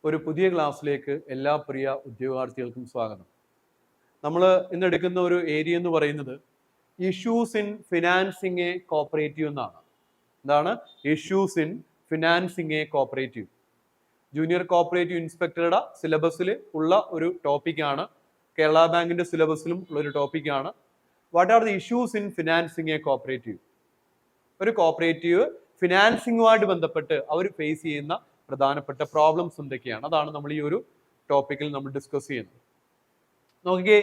ഒരു പുതിയ ക്ലാസ്സിലേക്ക് എല്ലാ പ്രിയ ഉദ്യോഗാർത്ഥികൾക്കും സ്വാഗതം. നമ്മൾ ഇന്ന് എടുക്കുന്ന ഒരു ഏരിയ എന്ന് പറയുന്നത് issues in financing a cooperative എന്നാണ്. എന്താണ് issues in financing a cooperative? Junior cooperative ഇൻസ്പെക്ടറുടെ സിലബസിൽ ഉള്ള ഒരു ടോപ്പിക്കാണ്. കേരള ബാങ്കിന്റെ സിലബസിലും ഉള്ള ഒരു ടോപ്പിക്കാണ്. What are the issues in financing a cooperative? ഒരു കോപ്പറേറ്റീവ് ഫിനാൻസിങ്ങുമായിട്ട് ബന്ധപ്പെട്ട് അവർ ഫേസ് ചെയ്യുന്ന പ്രധാനപ്പെട്ട പ്രോബ്ലംസ് എന്തൊക്കെയാണ്, അതാണ് നമ്മൾ ഈ ഒരു ടോപ്പിക്കിൽ നമ്മൾ ഡിസ്കസ് ചെയ്യുന്നത്. നോക്കിക്കേ,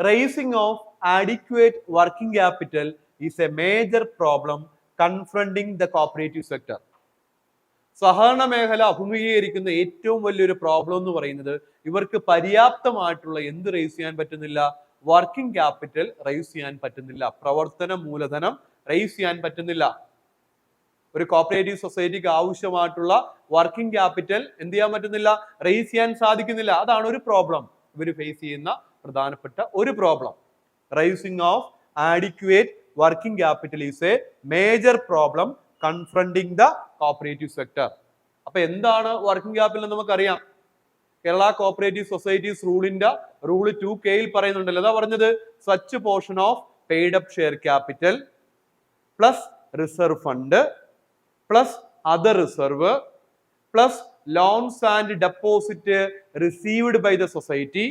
racing of adequate working capital is a major problem confronting the cooperative sector. സഹകരണ മേഖല അഭിമുഖീകരിക്കുന്ന ഏറ്റവും വലിയൊരു പ്രോബ്ലം എന്ന് പറയുന്നത് ഇവർക്ക് പര്യാപ്തമായിട്ടുള്ള എന്ത് റേസ് ചെയ്യാൻ പറ്റുന്നില്ല? വർക്കിംഗ് ക്യാപിറ്റൽ റേസ് ചെയ്യാൻ പറ്റുന്നില്ല, പ്രവർത്തന മൂലധനം റേസ് ചെയ്യാൻ പറ്റുന്നില്ല. ഒരു കോപ്പറേറ്റീവ് സൊസൈറ്റിക്ക് ആവശ്യമായിട്ടുള്ള വർക്കിംഗ് ക്യാപിറ്റൽ എന്ത് ചെയ്യാൻ പറ്റുന്നില്ല? റേസ് ചെയ്യാൻ സാധിക്കുന്നില്ല. അതാണ് ഒരു പ്രോബ്ലം, ഇവർ ഫേസ് ചെയ്യുന്ന പ്രധാനപ്പെട്ട ഒരു problem. Raising of adequate working capital is a major problem confronting the cooperative sector. അപ്പൊ എന്താണ് വർക്കിംഗ് ക്യാപിറ്റൽ എന്ന് നമുക്കറിയാം. കേരള കോപ്പറേറ്റീവ് സൊസൈറ്റീസ് റൂളിന്റെ റൂൾ 2K പറയുന്നുണ്ടല്ലോ, അതാ പറഞ്ഞത് such portion of paid up share capital plus reserve fund plus other reserve plus loans and deposit received by the society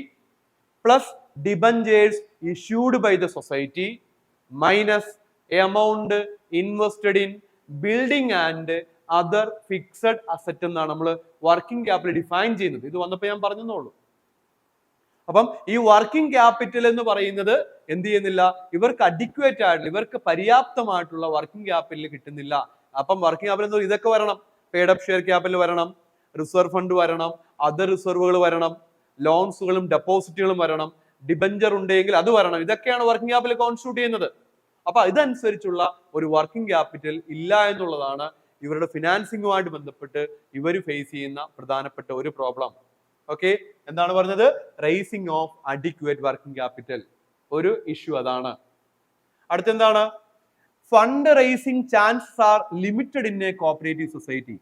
plus debentures issued by the society minus amount invested in building and other fixed asset എന്നാണ് നമ്മൾ working capital define ചെയ്യുന്നത്. ഇത് വന്നപ്പോൾ ഞാൻ പറഞ്ഞെന്നുള്ളൂ. അപ്പം ഈ working capital എന്ന് പറയുന്നത് എന്ത് ചെയ്യുന്നില്ല? ഇവർക്ക് അഡിക്വേറ്റ് ആയിട്ടുള്ള, ഇവർക്ക് പര്യാപ്തമായിട്ടുള്ള വർക്കിംഗ് ക്യാപിറ്റൽ കിട്ടുന്നില്ല. അപ്പം വർക്കിംഗ് ക്യാപിറ്റൽ ഇതൊക്കെ വരണം. പെയ്ഡ് അപ്പ് ഷെയർ ക്യാപിറ്റൽ വരണം, റിസർവ് ഫണ്ട് വരണം, അതർ റിസർവുകൾ വരണം, ലോൺസുകളും ഡെപ്പോസിറ്റുകളും വരണം, ഡിബഞ്ചർ ഉണ്ടെങ്കിൽ അത് വരണം. ഇതൊക്കെയാണ് വർക്കിംഗ് ക്യാപിറ്റൽ കോൺസ്റ്റിറ്റ്യൂട്ട് ചെയ്യുന്നത്. അപ്പൊ ഇതനുസരിച്ചുള്ള ഒരു വർക്കിംഗ് ക്യാപിറ്റൽ ഇല്ല എന്നുള്ളതാണ് ഇവരുടെ ഫിനാൻസിങ്ങുമായിട്ട് ബന്ധപ്പെട്ട് ഇവർ ഫേസ് ചെയ്യുന്ന പ്രധാനപ്പെട്ട ഒരു പ്രോബ്ലം. ഓക്കെ, എന്താണ് പറഞ്ഞത്? Raising of adequate working capital ഒരു ഇഷ്യൂ അതാണ്. അടുത്തെന്താണ്? Fund raising chances are limited in a cooperative society.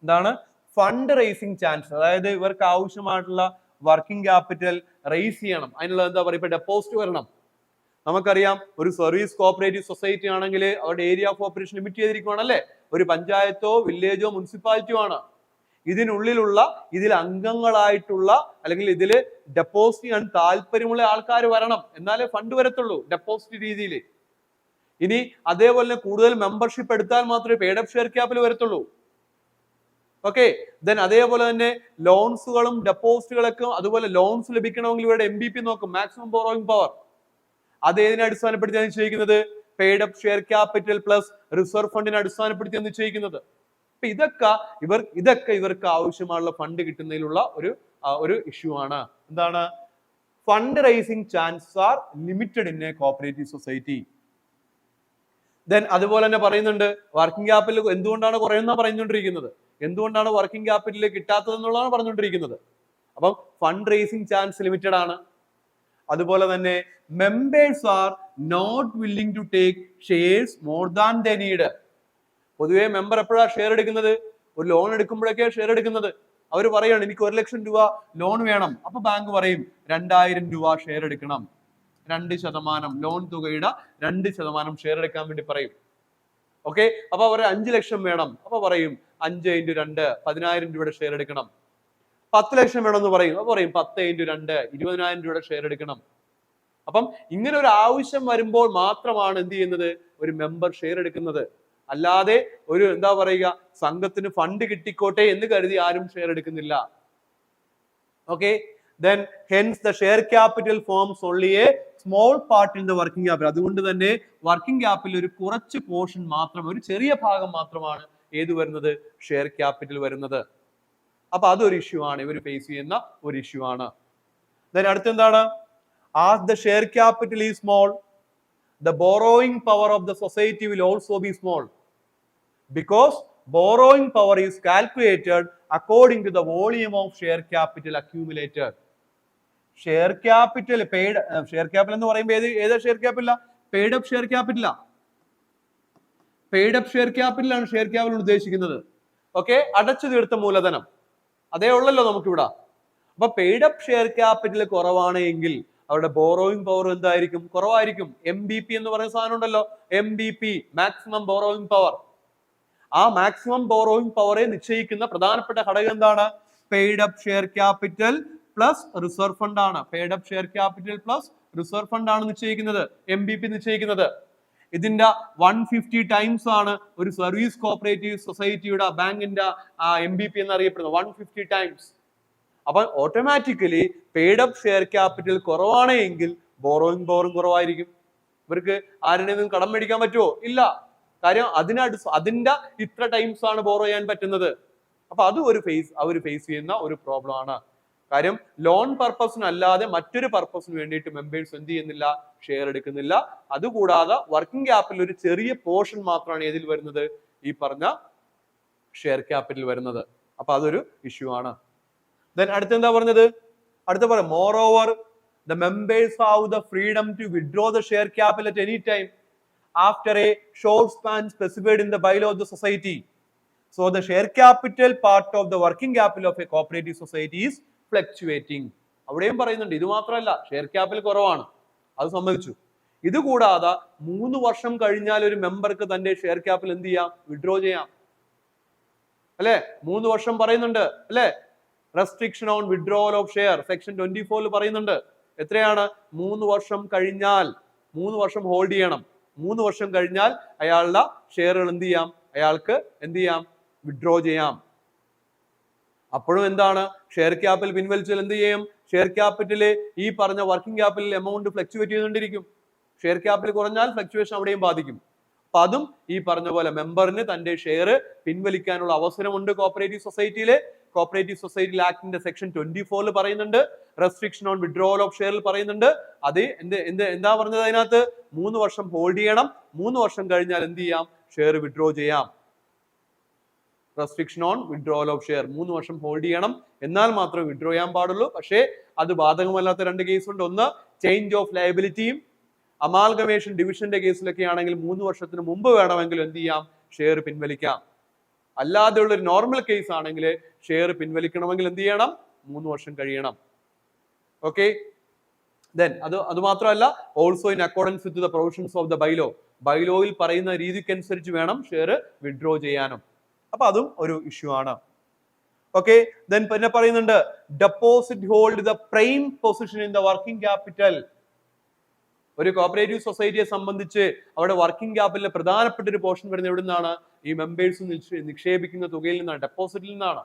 എന്താണ് ഫണ്ട് റേസിംഗ് ചാൻസ്? അതായത് ഇവർക്ക് ആവശ്യമായിട്ടുള്ള വർക്കിംഗ് ക്യാപിറ്റൽ റേസ് ചെയ്യണം, അതിനുള്ള എന്താ പറയുക, ഇപ്പൊ ഡെപ്പോസിറ്റ് വരണം. നമുക്കറിയാം, ഒരു സർവീസ് കോപ്പറേറ്റീവ് സൊസൈറ്റി ആണെങ്കിൽ അവരുടെ ഏരിയ ഓഫ് ഓപ്പറേഷൻ ലിമിറ്റ് ചെയ്തിരിക്കുകയാണ് അല്ലെ. ഒരു പഞ്ചായത്തോ വില്ലേജോ മുനിസിപ്പാലിറ്റിയോ ആണ്. ഇതിനുള്ളിലുള്ള ഇതിൽ അംഗങ്ങളായിട്ടുള്ള അല്ലെങ്കിൽ ഇതിൽ ഡെപ്പോസിറ്റ് ചെയ്യാൻ താല്പര്യമുള്ള ആൾക്കാർ വരണം, എന്നാലേ ഫണ്ട് വരത്തുള്ളൂ ഡെപ്പോസിറ്റ് രീതിയിൽ. ഇനി അതേപോലെ തന്നെ കൂടുതൽ മെമ്പർഷിപ്പ് എടുത്താൽ മാത്രമേ പെയ്ഡ് അപ്പ് ഷെയർ ക്യാപിറ്റൽ വരത്തുള്ളൂ. ഓക്കെ, ദെൻ അതേപോലെ തന്നെ ലോൺസുകളും ഡെപ്പോസിറ്റുകളൊക്കെ, അതുപോലെ ലോൺസ് ലഭിക്കണമെങ്കിൽ ഇവരുടെ MBP നോക്കും, മാക്സിമം ബോറോയിങ് പവർ. അത് ഏതിനെ അടിസ്ഥാനപ്പെടുത്തിയാണ് നിശ്ചയിക്കുന്നത്? Paid up share capital plus reserve ഫണ്ടിനെ അടിസ്ഥാനപ്പെടുത്തിയാണ് നിശ്ചയിക്കുന്നത്. അപ്പൊ ഇതൊക്കെ ഇവർക്ക് ആവശ്യമായുള്ള ഫണ്ട് കിട്ടുന്നതിലുള്ള ഒരു ഇഷ്യൂ ആണ്. എന്താണ്? Fund rising chances are limited in a cooperative society. Then അതുപോലെ തന്നെ പറയുന്നുണ്ട് വർക്കിംഗ് ക്യാപിറ്റൽ എന്തുകൊണ്ടാണ് കുറയുന്ന പറഞ്ഞുകൊണ്ടിരിക്കുന്നത്, എന്തുകൊണ്ടാണ് വർക്കിംഗ് ക്യാപിറ്റൽ കിട്ടാത്തത് എന്നുള്ളതാണ് പറഞ്ഞുകൊണ്ടിരിക്കുന്നത്. അപ്പം ഫണ്ട് റേസിംഗ് ചാൻസ് ലിമിറ്റഡ് ആണ്. അതുപോലെ തന്നെ members are not willing to take shares more than the need. പൊതുവെ മെമ്പർ എപ്പോഴാണ് ഷെയർ എടുക്കുന്നത്? ഒരു ലോൺ എടുക്കുമ്പോഴൊക്കെയാണ് ഷെയർ എടുക്കുന്നത്. അവർ പറയാണ് എനിക്ക് 1 ലക്ഷം രൂപ ലോൺ വേണം. അപ്പൊ ബാങ്ക് പറയും 2000 രൂപ ഷെയർ എടുക്കണം, 2% ലോൺ തുകയുടെ 2% ഷെയർ എടുക്കാൻ വേണ്ടി പറയും. ഓക്കെ, അപ്പൊ അവർ 5 ലക്ഷം വേണം, അപ്പൊ പറയും 5 × 2 10,000 രൂപയുടെ ഷെയർ എടുക്കണം. 10 ലക്ഷം വേണമെന്ന് പറയും, അപ്പൊ പറയും 10 × 2 20,000 രൂപയുടെ ഷെയർ എടുക്കണം. അപ്പം ഇങ്ങനെ ഒരു ആവശ്യം വരുമ്പോൾ മാത്രമാണ് എന്ത് ചെയ്യുന്നത്? ഒരു മെമ്പർ ഷെയർ എടുക്കുന്നത്. അല്ലാതെ ഒരു എന്താ പറയുക, സംഘത്തിന് ഫണ്ട് കിട്ടിക്കോട്ടെ എന്ന് കരുതി ആരും ഷെയർ എടുക്കുന്നില്ല. Okay, then hence the share capital forms only a small part in the working capital. അതുകൊണ്ട് തന്നെ വർക്കിംഗ് ക്യാപിറ്റൽ ഒരു കുറച്ച് പോർഷൻ മാത്രം, ഒരു ചെറിയ ഭാഗം മാത്രമാണ് ഏത് വരുന്നത്? ഷെയർ ക്യാപിറ്റൽ വരുന്നത്. അപ്പൊ അതൊരു ഇഷ്യൂ ആണ്, ഇവർ ഫേസ് ചെയ്യുന്ന ഒരു ഇഷ്യൂ ആണ്. then അടുത്തെന്താണ്? as the share capital is small, the borrowing power of the society will also be small, because borrowing power is calculated according to the volume of share capital accumulated. Share capital share capital എന്ന് പറയുമ്പോൾ ഏതാ share capital? Paid up share ക്യാപിറ്റലാ. Paid up share ക്യാപിറ്റലാണ് share capital ഉദ്ദേശിക്കുന്നത്. Okay, അടച്ചു തീർത്ത മൂലധനം. അതേ ഉള്ളല്ലോ നമുക്കിവിടെ. അപ്പൊ പെയ്ഡ് അപ്പ് ഷെയർ ക്യാപിറ്റൽ കുറവാണ് എങ്കിൽ അവരുടെ ബോറോയിങ് പവർ എന്തായിരിക്കും? കുറവായിരിക്കും. MBP എന്ന് പറയുന്ന സാധനം ഉണ്ടല്ലോ, MBP, മാക്സിമം ബോറോയിങ് പവർ. ആ മാക്സിമം ബോറോയിങ് പവറെ നിശ്ചയിക്കുന്ന പ്രധാനപ്പെട്ട ഘടകം എന്താണ്? Paid up share capital plus reserve fund ആണ്. Paid up share capital plus reserve fund ആണ് നിശ്ചയിക്കുന്നത്, MBP നിശ്ചയിക്കുന്നത്. ഇതിന്റെ 150 ടൈംസ് ആണ് ഒരു സർവീസ് കോപ്പറേറ്റീവ് സൊസൈറ്റിയുടെ ബാങ്കിന്റെ MBP എന്നറിയപ്പെടുന്നത്. 150 ടൈംസ്. അപ്പൊ automatically paid up share capital കുറവാണ് എങ്കിൽ ബോറോയിങ് പവറും കുറവായിരിക്കും. ഇവർക്ക് ആരുടെയും കടം മേടിക്കാൻ പറ്റുമോ? ഇല്ല. കാര്യം അതിന്റെ ഇത്ര ടൈംസ് ആണ് ബോറോ ചെയ്യാൻ പറ്റുന്നത്. അപ്പൊ അത് അവർ ഫേസ് ചെയ്യുന്ന ഒരു പ്രോബ്ലം ആണ്. കാര്യം ലോൺ പർപ്പസിന് അല്ലാതെ മറ്റൊരു പർപ്പസിന് വേണ്ടിയിട്ട് മെമ്പേഴ്സ് എന്ത് ചെയ്യുന്നില്ല? ഷെയർ എടുക്കുന്നില്ല. അതുകൂടാതെ വർക്കിംഗ് ക്യാപിറ്റൽ ഒരു ചെറിയ പോർഷൻ മാത്രമാണ് ഏതിൽ വരുന്നത്? ഈ പറഞ്ഞ ഷെയർ ക്യാപിറ്റൽ വരുന്നത്. അപ്പൊ അതൊരു ഇഷ്യൂ ആണ്. ദെൻ അടുത്ത എന്താ പറഞ്ഞത്? അടുത്ത പറയാം, more over the members have the freedom to withdraw the share capital at any time after a short span specified in the bylaw of the society. So the share capital part of the working capital of a cooperative society is fluctuating. അവിടെയും പറയുന്നുണ്ട്. ഇത് മാത്രമല്ല, share capital കുറവാണ്, അത് സമ്മതിച്ചു. ഇത് കൂടാതെ 3 വർഷം കഴിഞ്ഞാൽ ഒരു മെമ്പർക്ക് തന്റെ ഷെയർ ക്യാപിറ്റൽ എന്ത് ചെയ്യാം? വിഡ്രോ ചെയ്യാം. അല്ലെ? 3 വർഷം പറയുന്നുണ്ട് അല്ലെ? Restriction on withdrawal of share section 24 പറയുന്നുണ്ട്. എത്രയാണ്? 3 വർഷം കഴിഞ്ഞാൽ, 3 വർഷം ഹോൾഡ് ചെയ്യണം. 3 വർഷം കഴിഞ്ഞാൽ അയാളുടെ ഷെയറുകൾ എന്ത് ചെയ്യാം? അയാൾക്ക് എന്ത് ചെയ്യാം? വിഡ്രോ ചെയ്യാം. അപ്പോഴും എന്താണ്? ഷെയർ ക്യാപിറ്റൽ പിൻവലിച്ചാൽ എന്ത് ചെയ്യും? ഷെയർ ക്യാപിറ്റൽ ഈ പറഞ്ഞ വർക്കിംഗ് ക്യാപിറ്റൽ എമൗണ്ട് ഫ്ലക്ച്വേറ്റ് ചെയ്തുകൊണ്ടിരിക്കും. ഷെയർ ക്യാപിറ്റൽ കുറഞ്ഞാൽ ഫ്ലക്ച്വേഷൻ അവിടെയും ബാധിക്കും. അപ്പൊ അതും ഈ പറഞ്ഞ പോലെ മെമ്പറിന് തന്റെ ഷെയർ പിൻവലിക്കാനുള്ള അവസരമുണ്ട് കോപ്പറേറ്റീവ് സൊസൈറ്റിയിലെ. കോപ്പറേറ്റീവ് സൊസൈറ്റി ആക്ടിന്റെ സെക്ഷൻ 24 പറയുന്നുണ്ട്. റെസ്ട്രിക്ഷൻ ഓൺ വിഡ്രോവൽ ഓഫ് ഷെയറിൽ പറയുന്നുണ്ട്. അത് എന്താ പറഞ്ഞത് അതിനകത്ത്? 3 വർഷം ഹോൾഡ് ചെയ്യണം. 3 വർഷം കഴിഞ്ഞാൽ എന്ത് ചെയ്യാം? ഷെയർ വിഡ്രോ ചെയ്യാം. Restriction on withdrawal of share, 3 വർഷം ഹോൾഡ് ചെയ്യണം, എന്നാൽ മാത്രമേ വിഡ്രോ ചെയ്യാൻ പാടുള്ളൂ. പക്ഷേ അത് ബാധകമല്ലാത്ത 2 കേസുണ്ട്. ഒന്ന് ചേഞ്ച് ഓഫ് ലയബിലിറ്റിയും അമാൽഗമേഷൻ ഡിവിഷന്റെ കേസിലൊക്കെ ആണെങ്കിൽ 3 വർഷത്തിന് മുമ്പ് വേണമെങ്കിൽ എന്ത് ചെയ്യാം? ഷെയർ പിൻവലിക്കാം. അല്ലാതെയുള്ള ഒരു നോർമൽ കേസ് ആണെങ്കിൽ ഷെയർ പിൻവലിക്കണമെങ്കിൽ എന്ത് ചെയ്യണം? 3 വർഷം കഴിയണം. ഓക്കെ. ദെൻ അത് മാത്രമല്ല, also in accordance with the provisions of the bylaw, ബൈലോയിൽ പറയുന്ന രീതിക്കനുസരിച്ച് വേണം ഷെയർ വിഡ്രോ ചെയ്യാനും. അപ്പൊ അതും ഒരു ഇഷ്യൂ ആണ്. ഓക്കെ. ദെൻ പിന്നെ പറയുന്നുണ്ട്, deposit hold the prime position in the working capital. ഒരു കോപ്പറേറ്റീവ് സൊസൈറ്റിയെ സംബന്ധിച്ച് അവിടെ വർക്കിംഗ് ക്യാപിറ്റലിലെ പ്രധാനപ്പെട്ട ഒരു പോർഷൻ വരുന്നത് എവിടെ നിന്നാണ്? ഈ മെമ്പേഴ്സ് നിക്ഷേപിക്കുന്ന തുകയിൽ നിന്നാണ്, ഡെപ്പോസിറ്റിൽ നിന്നാണ്.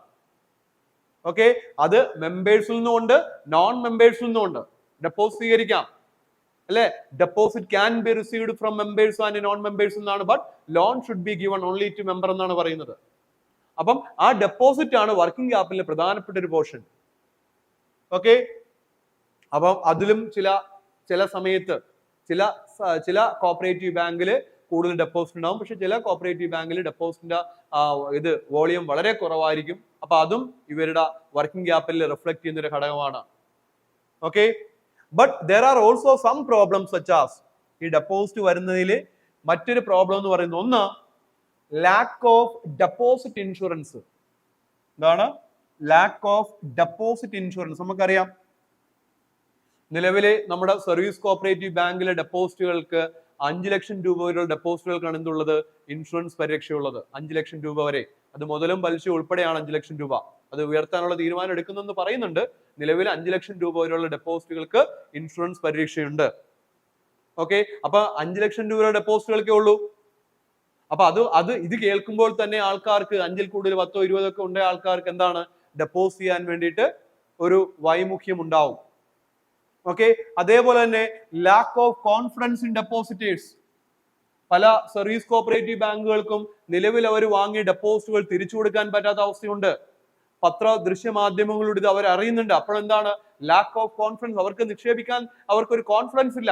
ഓക്കെ. അത് മെമ്പേഴ്സിൽ നിന്നുണ്ട്, നോൺ മെമ്പേഴ്സിൽ നിന്നുണ്ട്. ഡെപ്പോസിറ്റ് സ്വീകരിക്കാം അല്ലെ? Deposit can be received from members and non members എന്നാണ്. But loan should be given only to member എന്നാണ് പറയുന്നത്. അപ്പം ആ ഡെപ്പോസിറ്റ് ആണ് വർക്കിംഗ് ക്യാപിറ്റലിലെ പ്രധാനപ്പെട്ട ഒരു പോർഷൻ. ഓക്കെ. അപ്പം അതിലും ചില സമയത്ത് ചില കോപ്പറേറ്റീവ് ബാങ്കിൽ കൂടുതൽ ഡെപ്പോസിറ്റ് ഉണ്ടാവും. പക്ഷെ ചില കോപ്പറേറ്റീവ് ബാങ്കിൽ ഡെപ്പോസിറ്റിന്റെ വോളിയം വളരെ കുറവായിരിക്കും. അപ്പൊ അതും ഇവരുടെ വർക്കിംഗ് ക്യാപിറ്റലിൽ റിഫ്ലക്ട് ചെയ്യുന്ന ഒരു ഘടകമാണ്. Okay. But there are also some problems such as, ഈ ഡെപ്പോസിറ്റ് വരുന്നതിൽ മറ്റൊരു പ്രോബ്ലം എന്ന് പറയുന്നത്, ഒന്ന് ലാക്ക് ഓഫ് ഡെപ്പോസിറ്റ് ഇൻഷുറൻസ്. എന്താണ് ലാക്ക് ഓഫ് ഡെപ്പോസിറ്റ് ഇൻഷുറൻസ്? നമുക്കറിയാം, നിലവിലെ നമ്മുടെ സർവീസ് കോപ്പറേറ്റീവ് ബാങ്കിലെ ഡെപ്പോസിറ്റുകൾക്ക് 5 ലക്ഷം രൂപ വരെയുള്ള ഡെപ്പോസിറ്റുകൾക്കാണ് എന്തുള്ളത്? ഇൻഷുറൻസ് പരിരക്ഷയുള്ളത്. 5 ലക്ഷം രൂപ വരെ. അത് മുതലും പലിശ ഉൾപ്പെടെയാണ് 5 ലക്ഷം രൂപ. അത് ഉയർത്താനുള്ള തീരുമാനം എടുക്കുന്നെന്ന് പറയുന്നുണ്ട്. നിലവിൽ 5 ലക്ഷം രൂപ വരെയുള്ള ഡെപ്പോസിറ്റുകൾക്ക് ഇൻഷുറൻസ് പരിരക്ഷയുണ്ട്. ഓക്കെ. അപ്പൊ 5 ലക്ഷം രൂപയുടെ ഡെപ്പോസിറ്റുകൾക്കേ ഉള്ളൂ. അപ്പൊ ഇത് കേൾക്കുമ്പോൾ തന്നെ ആൾക്കാർക്ക് 5-ൽ കൂടുതൽ 10-ഓ 20-ഓ ഒക്കെ ഉണ്ട ആൾക്കാർക്ക് എന്താണ്? ഡെപ്പോസിറ്റ് ചെയ്യാൻ വേണ്ടിയിട്ട് ഒരു വൈമുഖ്യം ഉണ്ടാവും. ഓക്കെ. അതേപോലെ തന്നെ lakh of confidence in depositors. പല സർവീസ് കോപ്പറേറ്റീവ് ബാങ്കുകൾക്കും നിലവിൽ അവർ വാങ്ങിയ ഡെപ്പോസിറ്റുകൾ തിരിച്ചു കൊടുക്കാൻ പറ്റാത്ത അവസ്ഥയുണ്ട്. ദൃശ്യ മാധ്യമങ്ങളിലൂടെ ഇത് അവർ അറിയുന്നുണ്ട്. അപ്പോഴെന്താണ്? Lack of confidence. അവർക്ക് നിക്ഷേപിക്കാൻ അവർക്കൊരു കോൺഫിഡൻസ് ഇല്ല.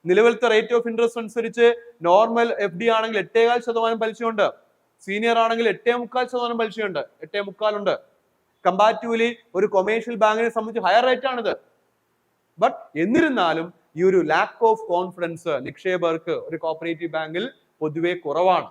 നിലവിലത്തെ റേറ്റ് ഓഫ് ഇൻട്രസ്റ്റ് അനുസരിച്ച് നോർമൽ FD ആണെങ്കിൽ 8.25% പലിശയുണ്ട്. സീനിയർ ആണെങ്കിൽ 8.25% പലിശയുണ്ട്. 8.25 കമ്പാരിറ്റീവ്ലി ഒരു കൊമേഴ്ഷ്യൽ ബാങ്കിനെ സംബന്ധിച്ച് ഹയർ റേറ്റ് ആണിത്. ബട്ട് എന്നിരുന്നാലും ഈ ഒരു ലാക്ക് ഓഫ് കോൺഫിഡൻസ് നിക്ഷേപകർക്ക് ഒരു കോപ്പറേറ്റീവ് ബാങ്കിൽ പൊതുവെ കുറവാണ്.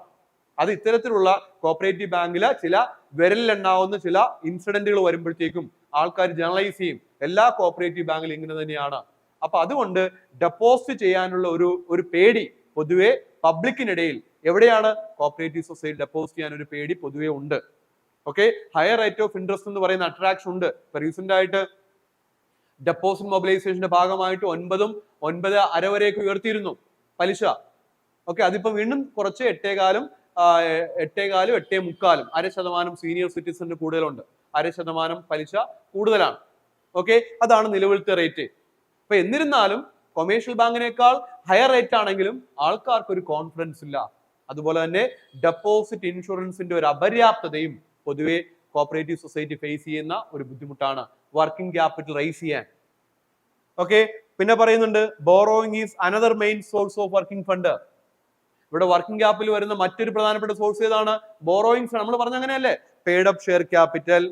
അത് ഇത്തരത്തിലുള്ള കോപ്പറേറ്റീവ് ബാങ്കില് ചില വിരലിലെണ്ണാവുന്ന ചില ഇൻസിഡന്റുകൾ വരുമ്പോഴത്തേക്കും ആൾക്കാർ ജനറലൈസ് ചെയ്യും എല്ലാ കോപ്പറേറ്റീവ് ബാങ്കിലും ഇങ്ങനെ തന്നെയാണ്. അപ്പൊ അതുകൊണ്ട് ഡെപ്പോസിറ്റ് ചെയ്യാനുള്ള ഒരു പേടി പൊതുവെ പബ്ലിക്കിനിടയിൽ എവിടെയാണ് കോപ്പറേറ്റീവ് സൊസൈറ്റി ഡെപ്പോസിറ്റ് ചെയ്യാൻ ഒരു പേടി പൊതുവെ ഉണ്ട്. Okay, higher rate of interest എന്ന് പറയുന്ന അട്രാക്ഷൻ ഉണ്ട്. ഇപ്പൊ റീസെന്റ് ആയിട്ട് ഡെപ്പോസിറ്റ് മൊബിലൈസേഷന്റെ ഭാഗമായിട്ട് 9.5 വരെയൊക്കെ ഉയർത്തിയിരുന്നു പലിശ. ഓക്കെ, അതിപ്പോ വീണ്ടും കുറച്ച് 8.25 8.3 0.5% സീനിയർ സിറ്റിസണിന് കൂടുതലുണ്ട്. 0.5% പലിശ കൂടുതലാണ്. ഓക്കെ, അതാണ് നിലവിലത്തെ റേറ്റ്. അപ്പൊ എന്നിരുന്നാലും കൊമേഴ്ഷ്യൽ ബാങ്കിനേക്കാൾ ഹയർ റേറ്റ് ആണെങ്കിലും ആൾക്കാർക്ക് ഒരു കോൺഫിഡൻസ് ഇല്ല. അതുപോലെ തന്നെ ഡെപ്പോസിറ്റ് ഇൻഷുറൻസിന്റെ ഒരു അപര്യാപ്തതയും പൊതുവെ കോപ്പറേറ്റീവ് സൊസൈറ്റി ഫേസ് ചെയ്യുന്ന ഒരു ബുദ്ധിമുട്ടാണ് വർക്കിംഗ് ക്യാപിറ്റൽ റൈസ് ചെയ്യാൻ. ഓക്കെ, പിന്നെ പറയുന്നുണ്ട് borrowing is another main source of working fund. ഇവിടെ വർക്കിംഗ് ക്യാപിറ്റൽ വരുന്ന മറ്റൊരു പ്രധാനപ്പെട്ട സോഴ്സ് ഏതാണ്? ബോറോയിങ്സ്. നമ്മൾ പറഞ്ഞ അങ്ങനെയല്ലേ, paid up share capital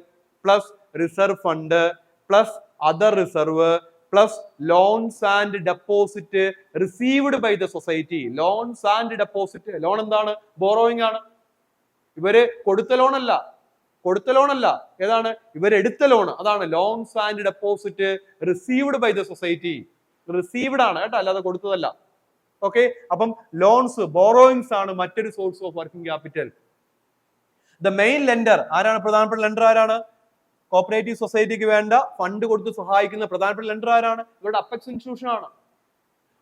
plus reserve fund plus other reserve plus loans and deposit received by the society. Loans and deposit, loan എന്താണ്? Borrowing ആണ്. ഇവര് കൊടുത്ത ലോണല്ല, ഏതാണ്? ഇവരെടുത്ത ലോൺ, അതാണ് loans and deposit received by the society. Received ആണ് കേട്ടോ, അല്ലാതെ കൊടുത്തതല്ല. ഓക്കെ, അപ്പം ലോൺസ് ബോറോയിങ്സ് ആണ് മറ്റൊരു source of working capital. The main lender ആരാണ്? പ്രധാനപ്പെട്ട ലെൻഡർ ആരാണ്? കോപ്പറേറ്റീവ് സൊസൈറ്റിക്ക് വേണ്ട ഫണ്ട് കൊടുത്ത് സഹായിക്കുന്ന പ്രധാനപ്പെട്ട ലെൻഡർ ആരാണ്? ഇവരുടെ അപ്പെക്സ് ഇൻസ്റ്റിറ്റ്യൂഷൻ ആണ്.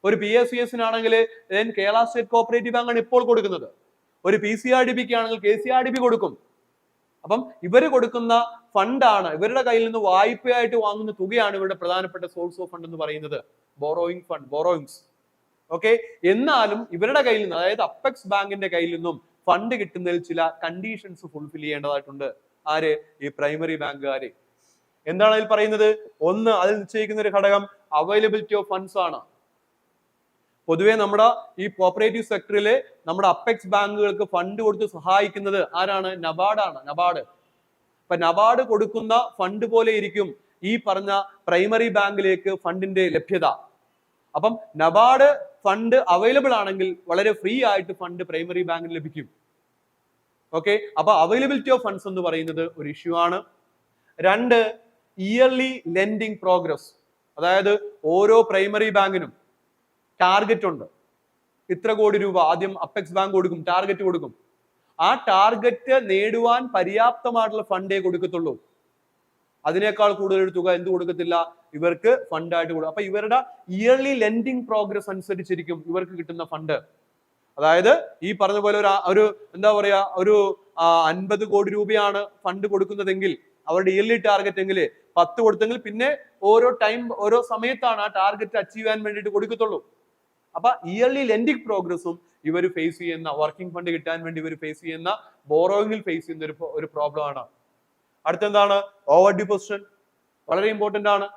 ഒരു PSCSനാണെങ്കിൽ കേരള സ്റ്റേറ്റ് കോപ്പറേറ്റീവ് ബാങ്ക് ആണ് ഇപ്പോൾ കൊടുക്കുന്നത്. ഒരു PCRDBക്ക് ആണെങ്കിൽ KCRDB കൊടുക്കും. അപ്പം ഇവര് കൊടുക്കുന്ന ഫണ്ടാണ്, ഇവരുടെ കയ്യിൽ നിന്ന് വായ്പയായിട്ട് വാങ്ങുന്ന തുകയാണ് ഇവരുടെ പ്രധാനപ്പെട്ട സോഴ്സ് ഓഫ് ഫണ്ട് എന്ന് പറയുന്നത്. Borrowing fund, borrowings. ഓക്കെ, എന്നാലും ഇവരുടെ കയ്യിൽ നിന്ന്, അതായത് അപ്പെക്സ് ബാങ്കിന്റെ കയ്യിൽ നിന്നും ഫണ്ട് കിട്ടുന്നതിൽ ചില കണ്ടീഷൻസ് ഫുൾഫിൽ ചെയ്യേണ്ടതായിട്ടുണ്ട്. ആര്? ഈ പ്രൈമറി ബാങ്കുകാര്. എന്താണ് അതിൽ പറയുന്നത്? ഒന്ന്, അതിൽ നിശ്ചയിക്കുന്ന ഒരു ഘടകം അവൈലബിലിറ്റി ഓഫ് ഫണ്ട്സ് ആണ്. പൊതുവെ നമ്മുടെ ഈ കോപ്പറേറ്റീവ് സെക്ടറിലെ നമ്മുടെ അപ്പെക്സ് ബാങ്കുകൾക്ക് ഫണ്ട് കൊടുത്ത് സഹായിക്കുന്നത് ആരാണ്? നബാർഡാണ്. അപ്പൊ നബാർഡ് കൊടുക്കുന്ന ഫണ്ട് പോലെ ഇരിക്കും ഈ പറഞ്ഞ പ്രൈമറി ബാങ്കിലേക്ക് ഫണ്ടിന്റെ ലഭ്യത. അപ്പം നബാർഡ് ഫണ്ട് അവൈലബിൾ ആണെങ്കിൽ വളരെ ഫ്രീ ആയിട്ട് ഫണ്ട് പ്രൈമറി ബാങ്കിന് ലഭിക്കും. ഓക്കെ, അപ്പൊ അവൈലബിലിറ്റി ഓഫ് ഫണ്ട്സ് എന്ന് പറയുന്നത് ഒരു ഇഷ്യൂ ആണ്. 2, ഇയർലി ലെൻഡിങ് പ്രോഗ്രസ്. അതായത് ഓരോ പ്രൈമറി ബാങ്കിനും ടാർഗറ്റ് ഉണ്ട്. ഇത്ര കോടി രൂപ ആദ്യം അപ്പെക്സ് ബാങ്ക് കൊടുക്കും, ടാർഗറ്റ് കൊടുക്കും. ആ ടാർഗറ്റ് നേടുവാൻ പര്യാപ്തമായിട്ടുള്ള ഫണ്ടേ കൊടുക്കത്തുള്ളൂ. അതിനേക്കാൾ കൂടുതൽ തുക എന്ത് കൊടുക്കത്തില്ല, ഇവർക്ക് ഫണ്ടായിട്ട് കൊടുക്കും. അപ്പൊ ഇവരുടെ ഇയർലി ലെൻഡിങ് പ്രോഗ്രസ് അനുസരിച്ചിരിക്കും ഇവർക്ക് കിട്ടുന്ന ഫണ്ട്. അതായത് ഈ പറഞ്ഞ പോലെ ഒരു എന്താ പറയാ, ഒരു 50 കോടി രൂപയാണ് ഫണ്ട് കൊടുക്കുന്നതെങ്കിൽ അവരുടെ ഇയർലി ടാർഗറ്റ് എങ്കിൽ 10 കൊടുത്തെങ്കിൽ പിന്നെ ഓരോ സമയത്താണ് ആ ടാർഗറ്റ് അച്ചീവ് ചെയ്യാൻ വേണ്ടിയിട്ട് കൊടുക്കത്തുള്ളൂ. അപ്പൊ ഇയർലി ലെൻഡിങ് പ്രോഗ്രസും ഇവർ ഫേസ് ചെയ്യുന്ന, വർക്കിംഗ് ഫണ്ട് കിട്ടാൻ വേണ്ടി ഇവർ ഫേസ് ചെയ്യുന്ന, ബോറോയിങ്ങിൽ ഫേസ് ചെയ്യുന്ന ഒരു പ്രോബ്ലം ആണ്. അടുത്തെന്താണ്? Overdue position. വളരെ ഇമ്പോർട്ടന്റ് ആണ്.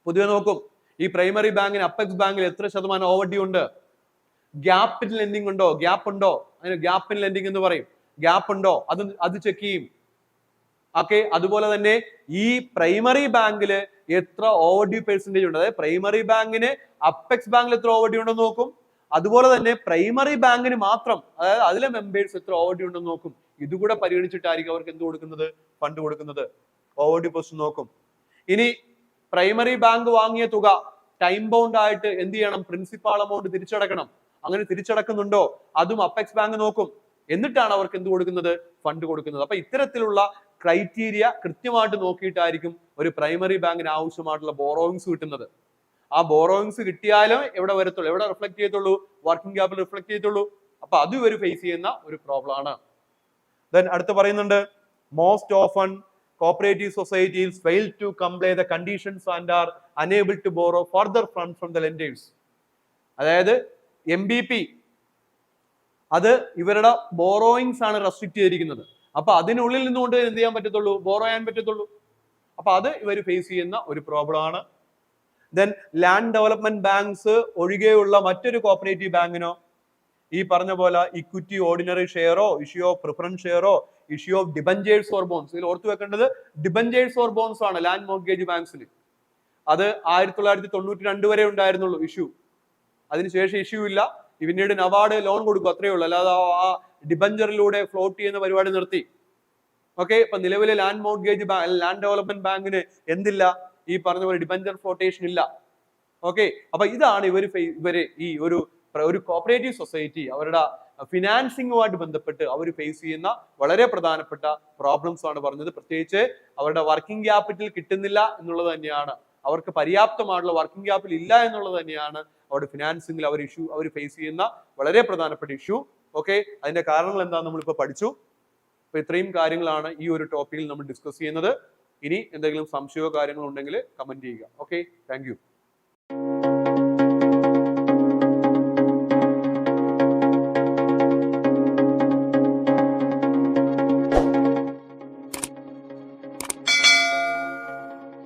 പൊതുവെ നോക്കും, ഈ പ്രൈമറി ബാങ്കിന് അപ്പെക്സ് ബാങ്കിൽ എത്ര ശതമാനം ഓവർ ഡ്യൂ ഉണ്ട്? ഗ്യാപ്പ് ഇൻ ലെൻഡിങ് ഉണ്ടോ? ഗ്യാപ്പ് ഉണ്ടോ? അതിന് ഗ്യാപ്പ് ഇൻ ലെൻഡിങ് എന്ന് പറയും. ഗ്യാപ്പ് ഉണ്ടോ അത് ചെക്ക് ചെയ്യും. ഓക്കെ, അതുപോലെ തന്നെ ഈ പ്രൈമറി ബാങ്കില് എത്ര ഓവർ ഡ്യൂ പെർസെന്റേജ് ഉണ്ട്, അതായത് പ്രൈമറി ബാങ്കിന് അപ്പെക്സ് ബാങ്കിൽ എത്ര ഓവർ ഡ്യൂ ഉണ്ടെന്ന് നോക്കും. അതുപോലെ തന്നെ പ്രൈമറി ബാങ്കിന് മാത്രം, അതായത് അതിലെ മെമ്പേഴ്സ് എത്ര ഓവർ ഡ്യൂ ഉണ്ടെന്ന് നോക്കും. ഇതുകൂടെ പരിഗണിച്ചിട്ടായിരിക്കും അവർക്ക് എന്ത് കൊടുക്കുന്നത്? ഫണ്ട് കൊടുക്കുന്നത്. ഓവർ ഡ്യൂ പൊസിഷൻ നോക്കും. ഇനി പ്രൈമറി ബാങ്ക് വാങ്ങിയ തുക ടൈം ബൗണ്ട് ആയിട്ട് എന്ത് ചെയ്യണം? പ്രിൻസിപ്പാൾ എമൗണ്ട് തിരിച്ചടക്കണം. അങ്ങനെ തിരിച്ചടക്കുന്നുണ്ടോ അതും അപ്പെക്സ് ബാങ്ക് നോക്കും. എന്നിട്ടാണ് അവർക്ക് എന്ത് കൊടുക്കുന്നത്? ഫണ്ട് കൊടുക്കുന്നത്. അപ്പൊ ഇത്തരത്തിലുള്ള ക്രൈറ്റീരിയ കൃത്യമായിട്ട് നോക്കിയിട്ടായിരിക്കും ഒരു പ്രൈമറി ബാങ്കിന് ആവശ്യമായിട്ടുള്ള ബോറോയിങ്സ് കിട്ടുന്നത്. ആ ബോറോയിങ്സ് കിട്ടിയാലും എവിടെ വരത്തുള്ളൂ, എവിടെ റിഫ്ലക്ട് ചെയ്യത്തുള്ളൂ? വർക്കിംഗ് ക്യാപിറ്റൽ റിഫ്ലക്ട് ചെയ്യത്തുള്ളൂ. അപ്പൊ അത് ഇവർ ഫേസ് ചെയ്യുന്ന ഒരു പ്രോബ്ലം ആണ്. ദെൻ അടുത്ത് പറയുന്നുണ്ട്, most often cooperative societies fail to comply the conditions and are unable to borrow further funds from the lenders. അതായത് MBP അത് ഇവരുടെ ബോറോയിങ്സ് ആണ് റെസ്ട്രിക്ട് ചെയ്തിരിക്കുന്നത്. അപ്പൊ അതിനുള്ളിൽ നിന്നുകൊണ്ട് എന്ത് ചെയ്യാൻ പറ്റത്തുള്ളൂ? ബോറോ ചെയ്യാൻ പറ്റത്തുള്ളൂ. അപ്പൊ അത് ഇവർ ഫേസ് ചെയ്യുന്ന ഒരു പ്രോബ്ലം ആണ്. ദെൻ ലാൻഡ് ഡെവലപ്മെന്റ് ബാങ്ക്സ് ഒഴികെയുള്ള മറ്റൊരു കോപ്പറേറ്റീവ് ബാങ്കിനോ ഈ പറഞ്ഞ പോലെ ഇക്വിറ്റി ഓർഡിനറി ഷെയറോ, ഇഷ്യൂ ഓഫ് പ്രിഫറൻസ് ഷെയറോ, issue of debentures or bonds, ഇതിൽ ഓർത്തു വെക്കേണ്ടത് ഡിബഞ്ചേഴ്സ് ഓർ ബോൺസ് ആണ് ലാൻഡ് മോർഗേജ് ബാങ്ക്സിന്. അത് 1992 വരെ ഉണ്ടായിരുന്നുള്ളൂ ഇഷ്യൂ. അതിനുശേഷം ഇഷ്യൂ ഇല്ല. പിന്നീട് നബാർഡ് ലോൺ കൊടുക്കും, അത്രയേ ഉള്ളൂ. അല്ലാതെ ആ ഡിബഞ്ചറിലൂടെ ഫ്ലോട്ട് ചെയ്യുന്ന പരിപാടി നിർത്തി. ഓക്കെ, ഇപ്പൊ നിലവിലെ ലാൻഡ് മോർഗേജ് ലാൻഡ് ഡെവലപ്മെന്റ് ബാങ്കിന് എന്തില്ല? ഈ പറഞ്ഞ പോലെ ഡിബഞ്ചർ ഫ്ലോട്ടേഷൻ ഇല്ല. ഓക്കെ, അപ്പൊ ഇതാണ് ഇവര് ഈ ഒരു കോപ്പറേറ്റീവ് സൊസൈറ്റി അവരുടെ ഫിനാൻസിങ്ങുമായിട്ട് ബന്ധപ്പെട്ട് അവർ ഫേസ് ചെയ്യുന്ന വളരെ പ്രധാനപ്പെട്ട പ്രോബ്ലംസ് ആണ് പറഞ്ഞത്. പ്രത്യേകിച്ച് അവരുടെ വർക്കിംഗ് ക്യാപിറ്റൽ കിട്ടുന്നില്ല എന്നുള്ളത് തന്നെയാണ്, അവർക്ക് പര്യാപ്തമായിട്ടുള്ള വർക്കിംഗ് ക്യാപിറ്റൽ ഇല്ല എന്നുള്ളത് തന്നെയാണ് അവരുടെ ഫിനാൻസിങ്ങിൽ അവർ ഫേസ് ചെയ്യുന്ന വളരെ പ്രധാനപ്പെട്ട ഇഷ്യൂ. ഓക്കെ, അതിന്റെ കാരണങ്ങൾ എന്താണെന്ന് നമ്മളിപ്പോൾ പഠിച്ചു. അപ്പൊ ഇത്രയും കാര്യങ്ങളാണ് ഈ ഒരു ടോപ്പിക്കിൽ നമ്മൾ ഡിസ്കസ് ചെയ്യുന്നത്. ഇനി എന്തെങ്കിലും സംശയമോ കാര്യങ്ങളോ ഉണ്ടെങ്കിൽ കമന്റ് ചെയ്യുക. Okay, thank you.